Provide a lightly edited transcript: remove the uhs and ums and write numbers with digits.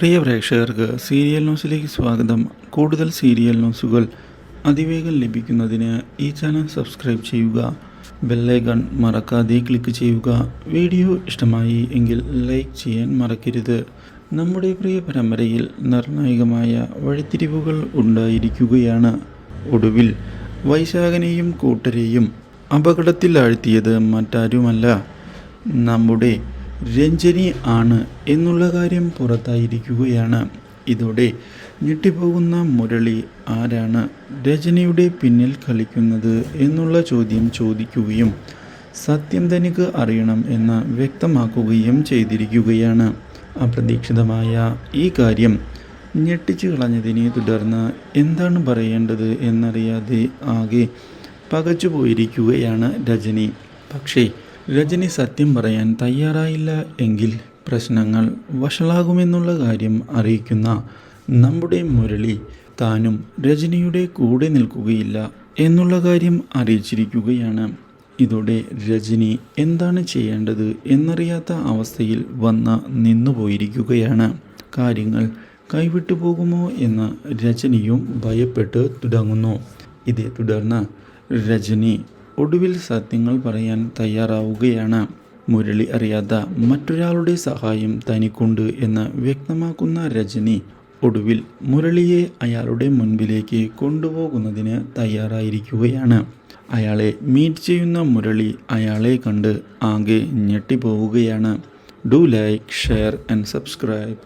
പ്രിയ പ്രേക്ഷകർക്ക് സീരിയൽ ന്യൂസിലേക്ക് സ്വാഗതം. കൂടുതൽ സീരിയൽ ന്യൂസുകൾ അതിവേഗം ലഭിക്കുന്നതിന് ഈ ചാനൽ സബ്സ്ക്രൈബ് ചെയ്യുക. ബെല്ലൈക്കൺ മറക്കാതെ ക്ലിക്ക് ചെയ്യുക. വീഡിയോ ഇഷ്ടമായി എങ്കിൽ ലൈക്ക് ചെയ്യാൻ മറക്കരുത്. നമ്മുടെ പ്രിയ പരമ്പരയിൽ നിർണായകമായ വഴിത്തിരിവുകൾ ഉണ്ടായിരിക്കുകയാണ്. ഒടുവിൽ വൈശാഖനെയും കൂട്ടരെയും അപകടത്തിലാഴ്ത്തിയത് മറ്റാരുമല്ല, നമ്മുടെ രഞ്ജനി ആണ് എന്നുള്ള കാര്യം പുറത്തായിരിക്കുകയാണ്. ഇതോടെ ഞെട്ടിപ്പോകുന്ന മുരളി ആരാണ് രജനിയുടെ പിന്നിൽ കളിക്കുന്നത് എന്നുള്ള ചോദ്യം ചോദിക്കുകയും സത്യം തനിക്ക് അറിയണം എന്ന് വ്യക്തമാക്കുകയും ചെയ്തിരിക്കുകയാണ്. അപ്രതീക്ഷിതമായ ഈ കാര്യം ഞെട്ടിച്ചു കളഞ്ഞതിനെ തുടർന്ന് എന്താണ് പറയേണ്ടത് എന്നറിയാതെ ആകെ പകച്ചുപോയിരിക്കുകയാണ് രജനി. പക്ഷേ രജനി സത്യം പറയാൻ തയ്യാറായില്ല എങ്കിൽ പ്രശ്നങ്ങൾ വഷളാകുമെന്നുള്ള കാര്യം അറിയിക്കുന്ന നമ്മുടെ മുരളി താനും രജനിയുടെ കൂടെ നിൽക്കുകയില്ല എന്നുള്ള കാര്യം അറിയിച്ചിരിക്കുകയാണ്. ഇതോടെ രജനി എന്താണ് ചെയ്യേണ്ടത് എന്നറിയാത്ത അവസ്ഥയിൽ വന്ന് നിന്നുപോയിരിക്കുകയാണ്. കാര്യങ്ങൾ കൈവിട്ടു പോകുമോ എന്ന് രജനിയും ഭയപ്പെട്ട് തുടങ്ങുന്നു. ഇതേ തുടർന്ന് രജനി ഒടുവിൽ സത്യങ്ങൾ പറയാൻ തയ്യാറാവുകയാണ്. മുരളി അറിയാത്ത മറ്റൊരാളുടെ സഹായം തനിക്കുണ്ട് എന്ന് വ്യക്തമാക്കുന്ന രജനി ഒടുവിൽ മുരളിയെ അയാളുടെ മുൻപിലേക്ക് കൊണ്ടുപോകുന്നതിന് തയ്യാറായിരിക്കുകയാണ്. അയാളെ മീറ്റ് ചെയ്യുന്ന മുരളി അയാളെ കണ്ട് ആകെ ഞെട്ടിപ്പോവുകയാണ്. Do like, share and subscribe.